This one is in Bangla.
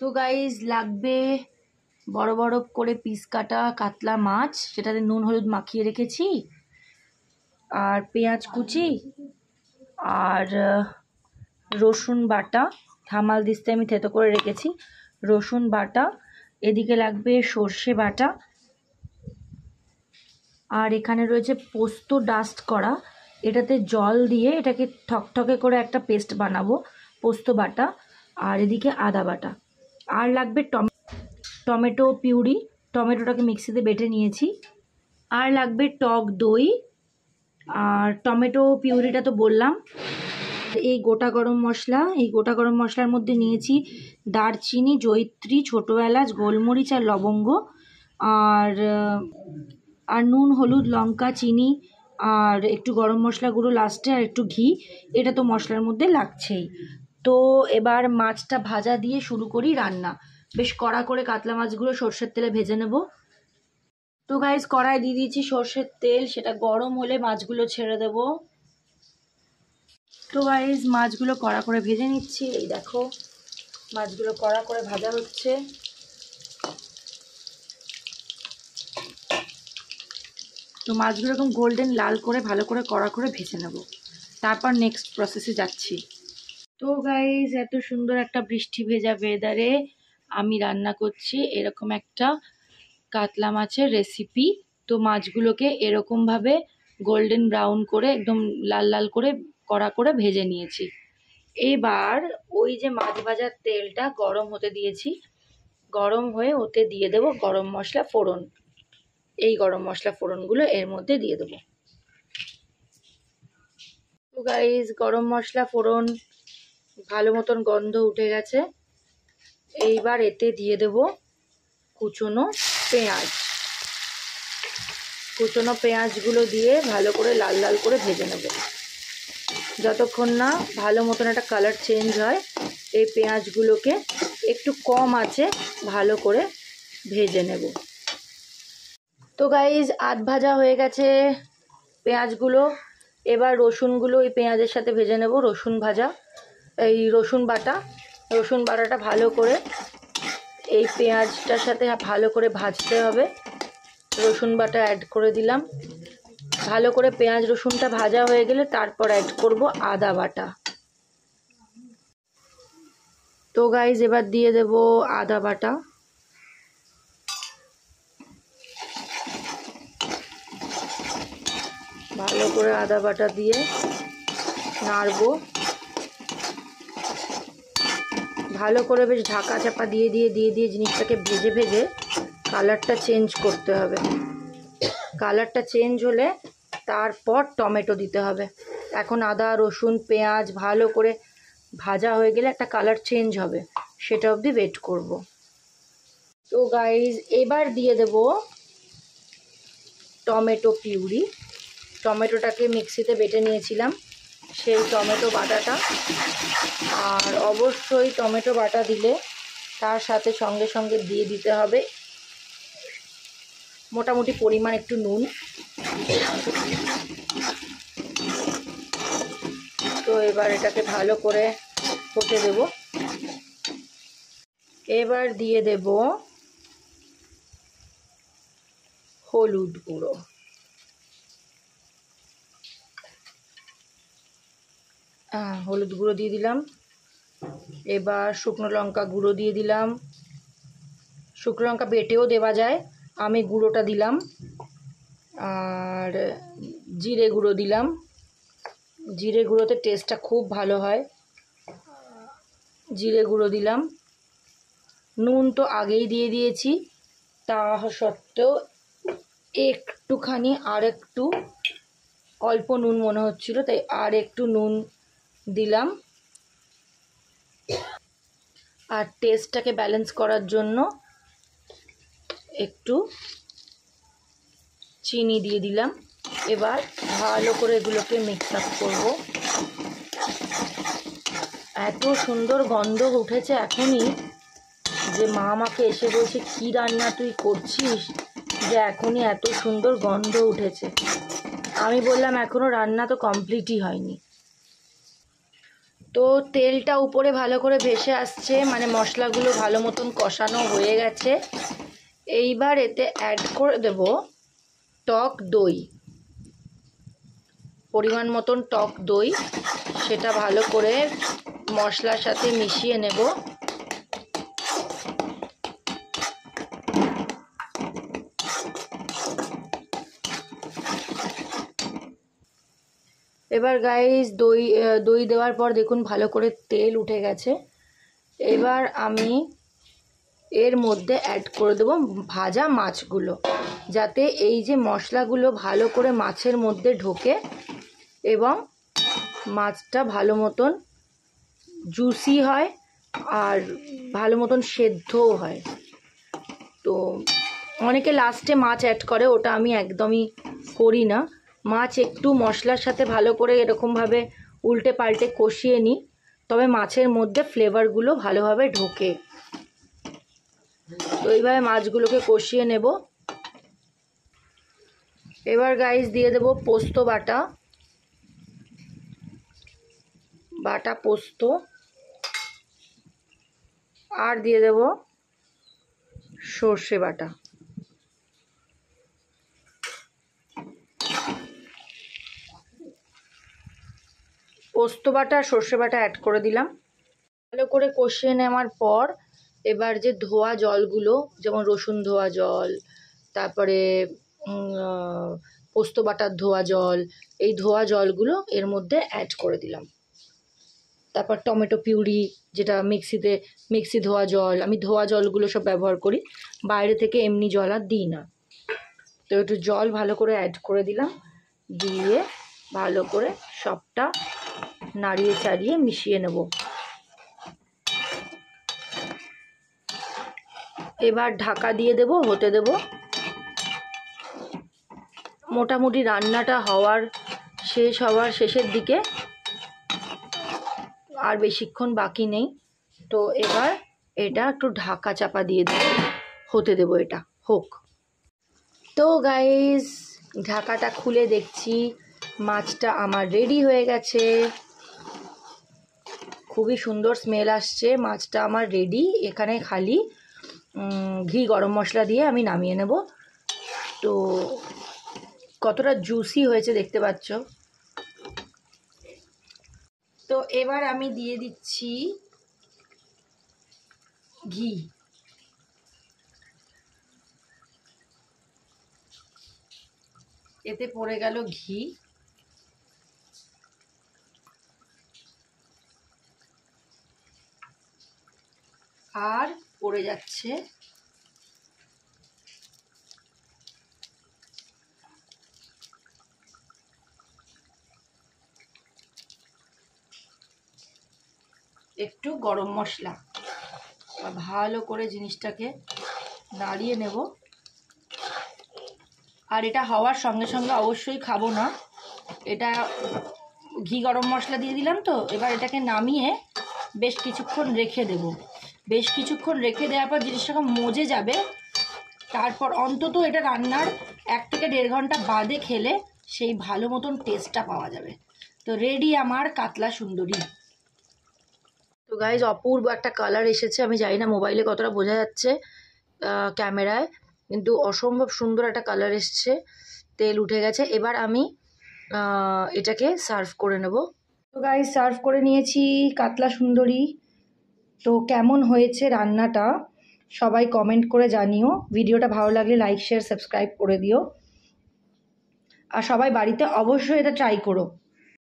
তো গাইজ লাগবে বড় বড় করে পিস কাটা কাতলা মাছ, সেটাতে নুন হলুদ মাখিয়ে রেখেছি, আর পেঁয়াজ কুচি, আর রসুন বাটা, থামাল দিস্তে আমি থেতো করে রেখেছি, রসুন বাটা। এদিকে লাগবে সর্ষে বাটা, আর এখানে রয়েছে পোস্ত ডাস্ট করা, এটাতে জল দিয়ে এটাকে ঠকঠকে করে একটা পেস্ট বানাবো, পোস্ত বাটা। আর এদিকে আদা বাটা, আর লাগবে টমেটো পিউরি, টমেটোটাকে মিক্সিতে বেটে নিয়েছি, আর লাগবে টক দই, আর টমেটো পিউরিটা তো বললাম। এই গোটা গরম মশলা, এই গোটা গরম মশলার মধ্যে নিয়েছি দারচিনি, জয়িত্রী, ছোটো এলাচ, গোলমরিচ আর লবঙ্গ, আর নুন হলুদ লঙ্কা চিনি, আর একটু গরম মশলা গুঁড়ো লাস্টে, আর একটু ঘি। এটা তো মশলার মধ্যে লাগছেই। তো এবার মাছটা ভাজা দিয়ে শুরু করি রান্না। বেশ কড়া করে কাতলা মাছগুলো সর্ষের তেলে ভেজে নেব। তো গাইজ কড়াই দিয়ে দিয়েছি সর্ষের তেল, সেটা গরম হলে মাছগুলো ছেড়ে দেব। তো গাইজ মাছগুলো কড়া করে ভেজে নিচ্ছি। এই দেখো মাছগুলো কড়া করে ভাজা হচ্ছে। তো মাছগুলো এরকম গোল্ডেন লাল করে ভালো করে কড়া করে ভেজে নেব, তারপর নেক্সট প্রসেসে যাচ্ছি। তো গাইজ এত সুন্দর একটা বৃষ্টি ভেজা ওয়েদারে আমি রান্না করছি এরকম একটা কাতলা মাছের রেসিপি। তো মাছগুলোকে এরকমভাবে গোল্ডেন ব্রাউন করে একদম লাল লাল করে কড়া করে ভেজে নিয়েছি। এবার ওই যে মাছ ভাজার তেলটা গরম হতে দিয়েছি, গরম হয়ে ওতে দিয়ে দেব গরম মশলা ফোড়ন। এই গরম মশলা ফোড়নগুলো এর মধ্যে দিয়ে দেবো। তো গাইজ গরম মশলা ফোড়ন ভালো মতন গন্ধ উঠে গেছে। এইবার এতে দিয়ে দেব কুচনো পেঁয়াজ। কুচনো পেঁয়াজগুলো দিয়ে ভালো করে লাল লাল করে ভেজে নেব, যতক্ষণ না ভালো মতন একটা কালার চেঞ্জ হয়। এই পেঁয়াজগুলোকে একটু কম আঁচে ভালো করে ভেজে নেব। তো গাইজ আধ ভাজা হয়ে গেছে পেঁয়াজগুলো। এবার রসুনগুলো এই পেঁয়াজের সাথে ভেজে নেব। রসুন ভাজা, এই রসুন বাটাটা ভালো করে এই পেঁয়াজটার সাথে ভালো করে ভাজতে হবে। রসুন বাটা অ্যাড করে দিলাম। ভালো করে পেঁয়াজ রসুনটা ভাজা হয়ে গেলে তারপর অ্যাড করব আদা বাটা। তো গাইজ এবার দিয়ে দেব আদা বাটা। ভালো করে আদা বাটা দিয়ে নাড়বো, ভালো করে বেশ ঢাকা চাপা দিয়ে জিনিসটাকে ভেজে ভেজে কালারটা চেঞ্জ করতে হবে। কালারটা চেঞ্জ হলে তারপর টমেটো দিতে হবে। এখন আদা রসুন পেঁয়াজ ভালো করে ভাজা হয়ে গেলে একটা কালার চেঞ্জ হবে, সেটা অবধি ওয়েট করব। তো গাইজ এবার দিয়ে দেব টমেটো পিউরি। টমেটোটাকে মিক্সিতে বেটে নিয়েছিলাম, সেই টমেটো বাটাটা। আর অবশ্যই টমেটো বাটা দিলে তার সাথে সঙ্গে সঙ্গে দিয়ে দিতে হবে মোটামুটি পরিমাণ একটু নুন। তো এবার এটাকে ভালো করে ফুটে দেব। এবার দিয়ে দেব হলুদ গুঁড়ো। হলুদ গুঁড়ো দিয়ে দিলাম। এবার শুকনো লঙ্কা গুঁড়ো দিয়ে দিলাম। শুকনো লঙ্কা বেটেও দেওয়া যায়, আমি গুঁড়োটা দিলাম। আর জিরে গুঁড়ো দিলাম, জিরে গুঁড়োতে টেস্টটা খুব ভালো হয়, জিরে গুঁড়ো দিলাম। নুন তো আগেই দিয়ে দিয়েছি, তা সত্ত্বেও একটুখানি আর একটু অল্প নুন মনে হচ্ছিল, তাই আর একটু নুন দিলাম। আর টেস্টটাকে ব্যালেন্স করার জন্য একটু চিনি দিয়ে দিলাম। এবার ভালো করে এগুলোকে মিক্স আপ করবো। এত সুন্দর গন্ধ উঠেছে এখনই, যে মা আমাকে এসে বলছে কী রান্না তুই করছিস, যে এখনই এত সুন্দর গন্ধ উঠেছে। আমি বললাম এখনও রান্না তো কমপ্লিটই হয়নি। তো তেলটা উপরে ভালো করে ভেসে আসছে, মানে মশলাগুলো ভালো মতন কষানো হয়ে গেছে। এইবার এতে অ্যাড করে দেব টক দই, পরিমাণ মতন টক দই। সেটা ভালো করে মশলার সাথে মিশিয়ে নেব। এবার গাইস দই দেওয়ার পর দেখুন ভালো করে তেল উঠে গেছে। এবার আমি এর মধ্যে অ্যাড করে দেবো ভাজা মাছগুলো, যাতে এই যে মশলাগুলো ভালো করে মাছের মধ্যে ঢোকে এবং মাছটা ভালো মতন জুসি হয় আর ভালো মতন সেদ্ধও হয়। তো অনেকে লাস্টে মাছ অ্যাড করে, ওটা আমি একদমই করি না। মাছ একটু মশলার সাথে ভালো করে এরকমভাবে উল্টে পাল্টে কষিয়ে নিই, তবে মাছের মধ্যে ফ্লেভারগুলো ভালোভাবে ঢোকে। তো এইভাবে মাছগুলোকে কষিয়ে নেব। এবার গাইস দিয়ে দেব পোস্ত বাটা পোস্ত, আর দিয়ে দেব সর্ষে বাটা। পোস্ত বাটা সর্ষে বাটা অ্যাড করে দিলাম। ভালো করে কষিয়ে নেওয়ার পর এবার যে ধোয়া জলগুলো, যেমন রসুন ধোয়া জল, তারপরে পোস্ত বাটার ধোয়া জল, এই ধোয়া জলগুলো এর মধ্যে অ্যাড করে দিলাম। তারপর টমেটো পিউরি, যেটা মিক্সি ধোয়া জল, আমি ধোয়া জলগুলো সব ব্যবহার করি, বাইরে থেকে এমনি জল আর দিই না। তো একটু জল ভালো করে অ্যাড করে দিলাম, দিয়ে ভালো করে সবটা নাড়িয়ে চাড়িয়ে মিশিয়ে নেব। এবার ঢাকা দিয়ে দেব, হতে দেব। মোটামুটি রান্নাটা হওয়ার শেষের দিকে, আর বেশিক্ষণ বাকি নেই। তো এবার এটা একটু ঢাকা চাপা দিয়ে দেব, হতে দেব, এটা হোক। তো গাইস ঢাকাটা খুলে দেখছি মাছটা আমার রেডি হয়ে গেছে। খুবই সুন্দর স্মেল আসছে, মাছটা আমার রেডি। এখানে খালি ঘি গরম মশলা দিয়ে আমি নামিয়ে নেব। তো কতটা জুসি হয়েছে দেখতে পাচ্ছ। তো এবার আমি দিয়ে দিচ্ছি ঘি। এতে পড়ে গেল ঘি। আর পড়ে যাচ্ছে একটু গরম মশলা। ভালো করে জিনিসটাকে নাড়িয়ে নেব। আর এটা হওয়ার সঙ্গে সঙ্গে অবশ্যই খাবো না, এটা ঘি গরম মশলা দিয়ে দিলাম। তো এবার এটাকে নামিয়ে বেশ কিছুক্ষণ রেখে দেব। বেশ কিছুক্ষণ রেখে দেওয়ার পর জিনিসটাকে মজে যাবে। তারপর অন্তত এটা রান্নার 1 থেকে 1.5 ঘন্টা বাদে খেলে সেই ভালো মতন টেস্টটা পাওয়া যাবে। তো রেডি আমার কাতলা সুন্দরী। তো গাইজ অপূর্ব একটা কালার এসেছে। আমি জানি না মোবাইলে কতটা বোঝা যাচ্ছে, ক্যামেরায়, কিন্তু অসম্ভব সুন্দর একটা কালার এসছে। তেল উঠে গেছে। এবার আমি এটাকে সার্ভ করে নেব। তো গাইজ সার্ভ করে নিয়েছি কাতলা সুন্দরী। তো কেমন হয়েছে রান্নাটা সবাই কমেন্ট করে জানিও। ভিডিওটা ভালো লাগলে লাইক শেয়ার সাবস্ক্রাইব করে দিও। আর সবাই বাড়িতে অবশ্যই এটা ট্রাই করো।